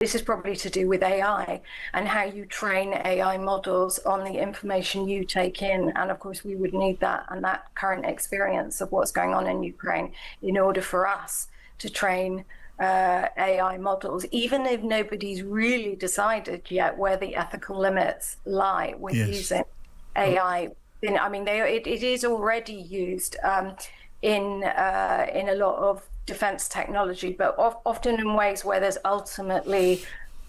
This is probably to do with AI and how you train AI models on the information you take in. And of course, we would need that and that current experience of what's going on in Ukraine in order for us to train AI models, even if nobody's really decided yet where the ethical limits lie with using AI. I mean, it is already used in a lot of defense technology, but often in ways where there's ultimately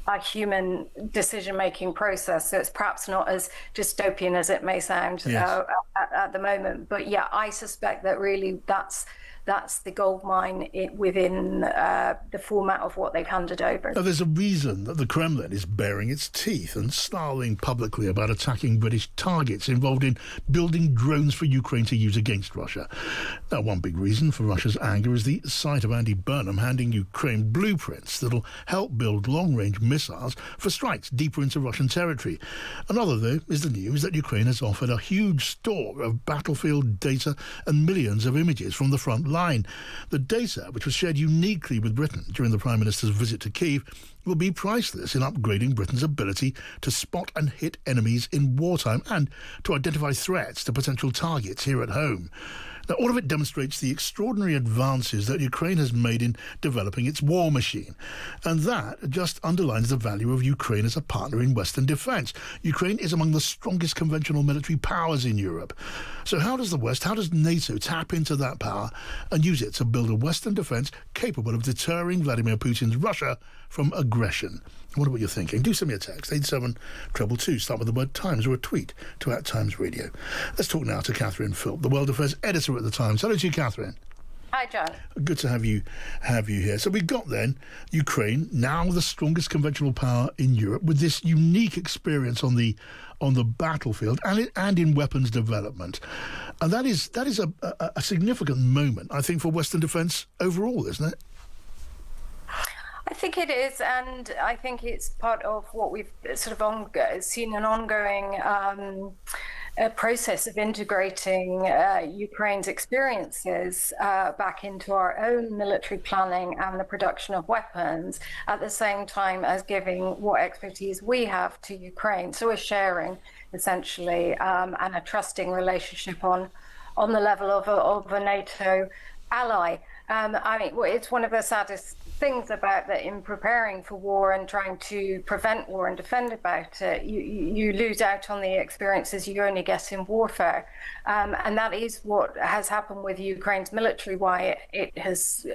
a human decision-making process. So it's perhaps not as dystopian as it may sound at the moment. But yeah, I suspect that really that's the gold mine within the format of what they've handed over. Now, there's a reason that the Kremlin is baring its teeth and snarling publicly about attacking British targets involved in building drones for Ukraine to use against Russia. Now, one big reason for Russia's anger is the sight of Andy Burnham handing Ukraine blueprints that'll help build long-range missiles for strikes deeper into Russian territory. Another, though, is the news that Ukraine has offered a huge store of battlefield data and millions of images from the front line. The data, which was shared uniquely with Britain during the Prime Minister's visit to Kyiv, will be priceless in upgrading Britain's ability to spot and hit enemies in wartime and to identify threats to potential targets here at home. Now, all of it demonstrates the extraordinary advances that Ukraine has made in developing its war machine. And that just underlines the value of Ukraine as a partner in Western defence. Ukraine is among the strongest conventional military powers in Europe. So how does the West, how does NATO tap into that power and use it to build a Western defence capable of deterring Vladimir Putin's Russia from aggression? I wonder what you're thinking. Do send me a text, 87222, start with the word Times, or a tweet to @TimesRadio. Let's talk now to Catherine Philp, the World Affairs Editor at the Times. Hello to you, Catherine. Hi, John. Good to have you here. So we've got then Ukraine, now the strongest conventional power in Europe, with this unique experience on the battlefield and in weapons development. And that is a significant moment, I think, for Western defence overall, isn't it? I think it is, and I think it's part of what we've sort of seen an ongoing process of integrating Ukraine's experiences back into our own military planning and the production of weapons, at the same time as giving what expertise we have to Ukraine. So we're sharing, essentially, and a trusting relationship on the level of a NATO ally. I mean, it's one of the saddest things about that in preparing for war and trying to prevent war and defend about it, you lose out on the experiences you only get in warfare. And that is what has happened with Ukraine's military, why it has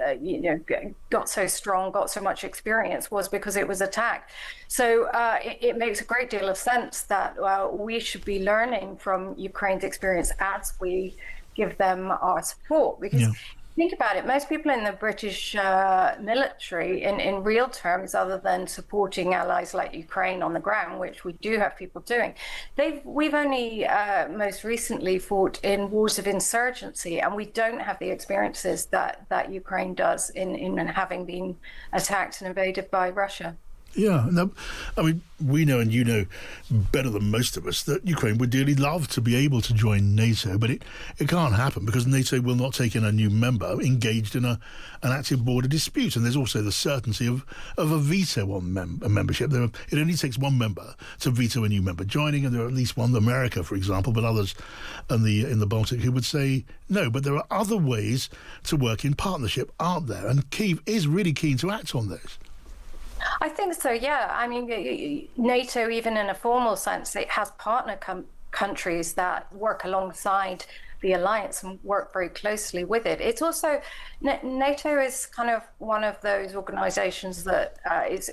got so strong, got so much experience, was because it was attacked. So it makes a great deal of sense that we should be learning from Ukraine's experience as we give them our support, because think about it, most people in the British military, in real terms, other than supporting allies like Ukraine on the ground, which we do have people doing, we've only most recently fought in wars of insurgency, and we don't have the experiences that Ukraine does in having been attacked and invaded by Russia. Yeah, no, I mean, we know, and you know better than most of us, that Ukraine would dearly love to be able to join NATO, but it can't happen because NATO will not take in a new member engaged in an active border dispute. And there's also the certainty of a veto on membership. It only takes one member to veto a new member joining, and there are at least one, America, for example, but others in the Baltic who would say no. But there are other ways to work in partnership, aren't there? And Kyiv is really keen to act on those. I think so, yeah. I mean, NATO, even in a formal sense, it has partner countries that work alongside the alliance and work very closely with it. It's also, NATO is kind of one of those organizations that is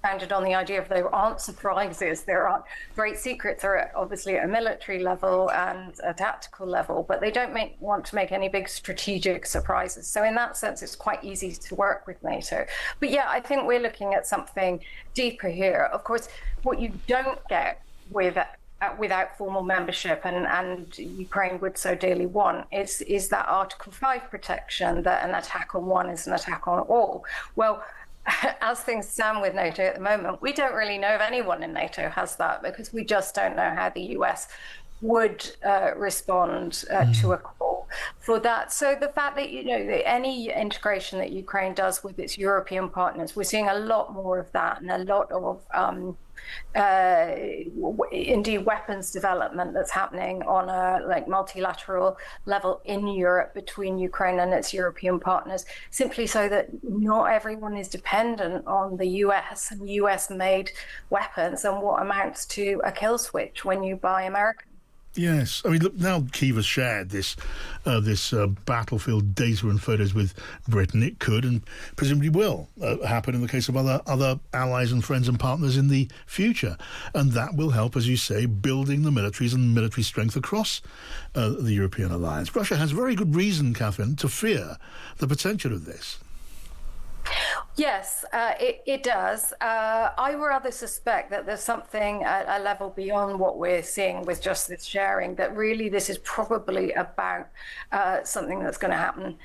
founded on the idea of there aren't surprises, there aren't great secrets. They're obviously at a military level and a tactical level, but they don't want to make any big strategic surprises. So in that sense, it's quite easy to work with NATO. But yeah, I think we're looking at something deeper here. Of course, what you don't get without formal membership, and Ukraine would so dearly want, is that Article 5 protection that an attack on one is an attack on all. Well, as things stand with NATO at the moment, we don't really know if anyone in NATO has that, because we just don't know how the US would respond to a call. for that. So the fact that, that any integration that Ukraine does with its European partners, we're seeing a lot more of that, and a lot of indeed weapons development that's happening on a multilateral level in Europe between Ukraine and its European partners, simply so that not everyone is dependent on the US and US made weapons and what amounts to a kill switch when you buy American. Yes, I mean, look, now Kyiv has shared this battlefield data and photos with Britain. It could and presumably will happen in the case of other allies and friends and partners in the future, and that will help, as you say, building the militaries and military strength across the European alliance. Russia has very good reason, Catherine, to fear the potential of this. Yes, it does. I rather suspect that there's something at a level beyond what we're seeing with just this sharing, that really this is probably about something that's going to happen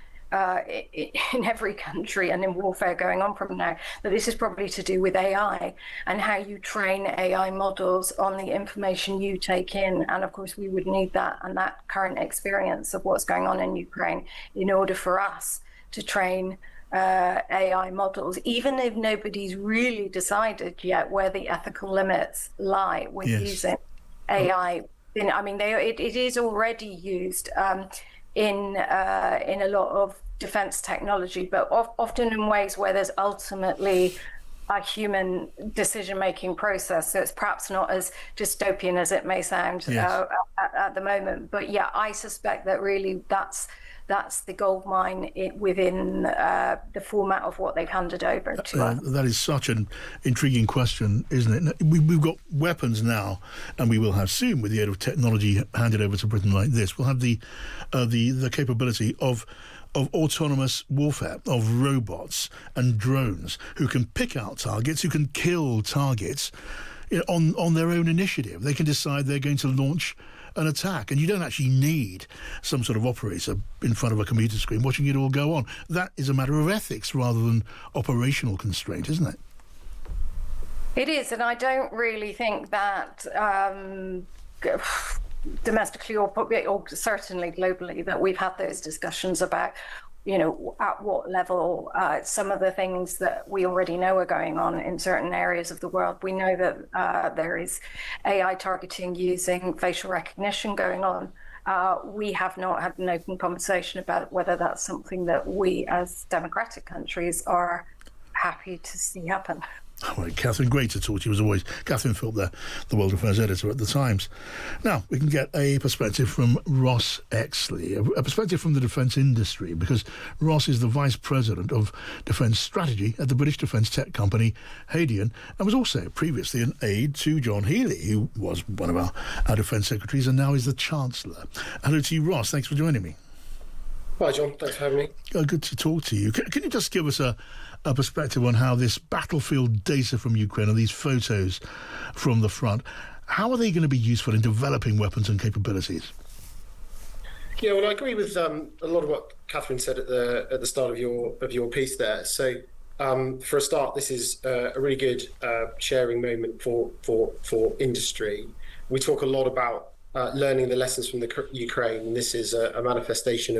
in every country and in warfare going on from now, that this is probably to do with AI and how you train AI models on the information you take in. And of course, we would need that and that current experience of what's going on in Ukraine in order for us to train AI models, even if nobody's really decided yet where the ethical limits lie with using AI. I mean, it is already used in a lot of defense technology, but often in ways where there's ultimately a human decision-making process. So it's perhaps not as dystopian as it may sound at the moment. But yeah, I suspect that really that's the gold mine within the format of what they've handed over to us. That is such an intriguing question, isn't it? We've got weapons now, and we will have soon, with the aid of technology handed over to Britain like this, we'll have the capability of autonomous warfare, of robots and drones who can pick out targets, who can kill targets on their own initiative. They can decide they're going to launch an attack, and you don't actually need some sort of operator in front of a computer screen watching it all go on. That is a matter of ethics rather than operational constraint, isn't it? It is, and I don't really think that domestically or certainly globally that we've had those discussions about at what level some of the things that we already know are going on in certain areas of the world. We know that there is AI targeting using facial recognition going on. We have not had an open conversation about whether that's something that we as democratic countries are happy to see happen. All right, Catherine, great to talk to you as always. Catherine Philp, the World Affairs editor at The Times. Now, we can get a perspective from Ross Exley, a perspective from the defence industry, because Ross is the Vice President of Defence Strategy at the British defence tech company Hadean, and was also previously an aide to John Healey, who was one of our defence secretaries and now is the Chancellor. Hello to you, Ross. Thanks for joining me. Hi, John. Thanks for having me. Good to talk to you. Can you just give us a perspective on how this battlefield data from Ukraine and these photos from the front, how are they going to be useful in developing weapons and capabilities? Yeah, well, I agree with a lot of what Catherine said at the start of your piece there. So, for a start, this is a really good sharing moment for industry. We talk a lot about learning the lessons from the Ukraine, and this is a manifestation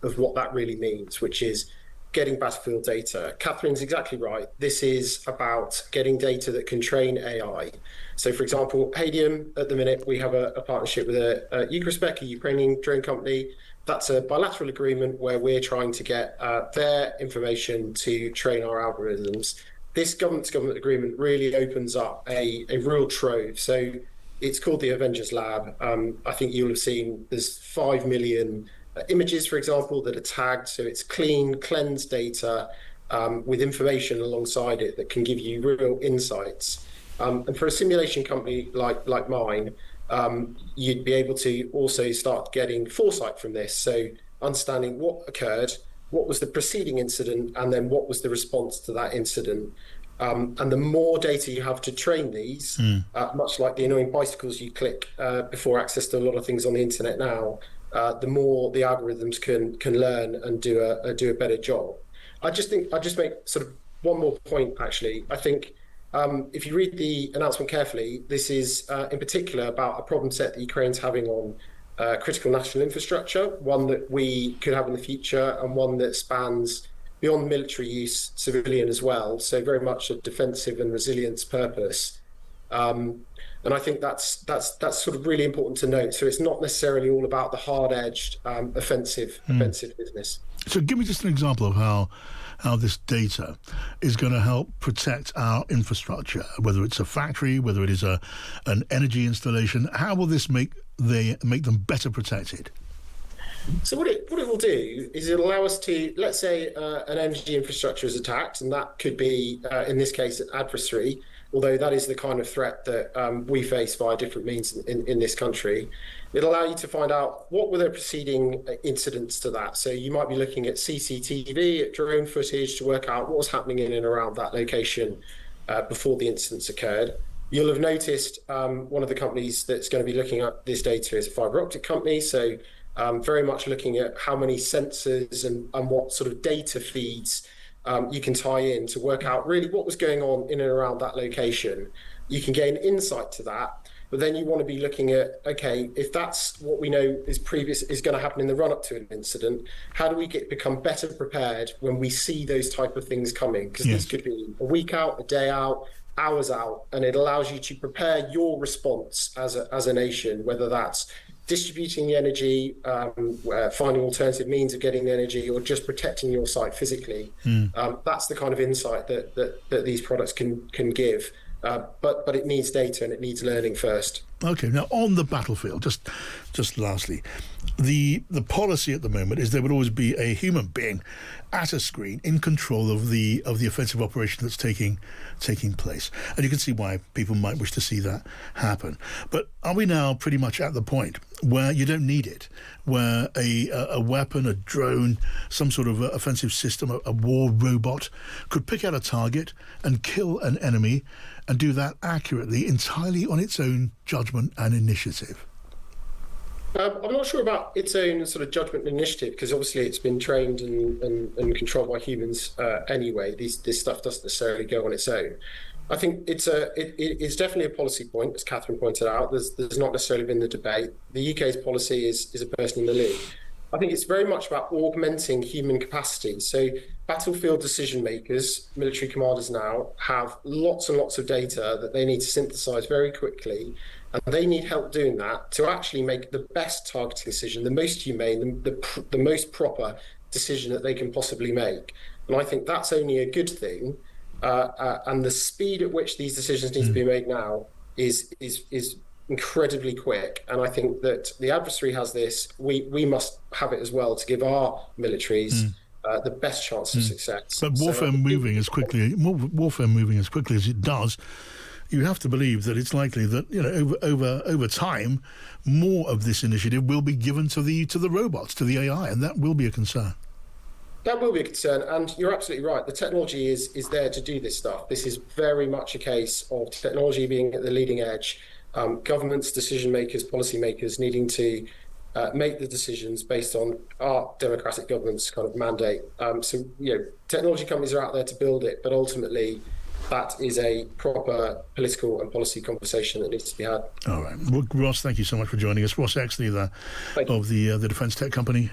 of what that really means, which is getting battlefield data. Catherine's exactly right. This is about getting data that can train AI. So, for example, Hadean, at the minute, we have a partnership with a Ukrospec, a Ukrainian drone company. That's a bilateral agreement where we're trying to get their information to train our algorithms. This government-to-government agreement really opens up a real trove. So it's called the Avengers Lab. I think you'll have seen there's 5 million images, for example, that are tagged. So it's clean, cleansed data with information alongside it that can give you real insights. And for a simulation company like mine, you'd be able to also start getting foresight from this. So understanding what occurred, what was the preceding incident, and then what was the response to that incident. And the more data you have to train these, much like the annoying bicycles you click before access to a lot of things on the internet now, the more the algorithms can learn and do a better job. I just make sort of one more point, actually. I think if you read the announcement carefully, this is in particular about a problem set that Ukraine's having on critical national infrastructure, one that we could have in the future, and one that spans beyond military use, civilian as well. So very much a defensive and resilience purpose. And I think that's sort of really important to note. So it's not necessarily all about the hard-edged offensive business. So give me just an example of how this data is going to help protect our infrastructure, whether it's a factory, whether it is an energy installation. How will this make them better protected? So what it will do is it'll allow us to, let's say an energy infrastructure is attacked, and that could be, in this case, an adversary, although that is the kind of threat that we face via different means in this country. It'll allow you to find out what were the preceding incidents to that. So you might be looking at CCTV, at drone footage to work out what was happening in and around that location before the incidents occurred. You'll have noticed one of the companies that's going to be looking at this data is a fibre optic company. So very much looking at how many sensors and what sort of data feeds you can tie in to work out really what was going on in and around that location. You can gain insight to that, but then you want to be looking at, okay, if that's what we know is going to happen in the run-up to an incident, how do we become better prepared when we see those type of things coming? Because these could be a week out, a day out, hours out, and it allows you to prepare your response as a nation, whether that's distributing the energy, finding alternative means of getting the energy, or just protecting your site physically. That's the kind of insight that these products can give. But it needs data and it needs learning first. Okay, now on the battlefield, just lastly, the policy at the moment is there would always be a human being at a screen in control of the offensive operation that's taking place, and you can see why people might wish to see that happen. But are we now pretty much at the point where you don't need it, where a weapon, a drone, some sort of offensive system, a war robot could pick out a target and kill an enemy and do that accurately, entirely on its own judgment and initiative? I'm not sure about its own sort of judgment and initiative, because obviously it's been trained and controlled by humans anyway. This stuff doesn't necessarily go on its own. I think it's definitely a policy point, as Catherine pointed out. There's not necessarily been the debate. The UK's policy is a person in the lead. I think it's very much about augmenting human capacity. So battlefield decision makers, military commanders now, have lots and lots of data that they need to synthesize very quickly. And they need help doing that to actually make the best targeting decision, the most humane, the most proper decision that they can possibly make. And I think that's only a good thing. And the speed at which these decisions need to be made now is incredibly quick. And I think that the adversary has this. We must have it as well to give our militaries the best chance of success. But warfare moving as quickly as it does, you have to believe that it's likely that over time, more of this initiative will be given to the robots, to the AI, and that will be a concern. That will be a concern, and you're absolutely right. The technology is there to do this stuff. This is very much a case of technology being at the leading edge. Governments, decision makers, policy makers needing to make the decisions based on our democratic government's kind of mandate. So technology companies are out there to build it, but ultimately that is a proper political and policy conversation that needs to be had. All right. Well, Ross, thank you so much for joining us. Ross Exley, of the defence tech company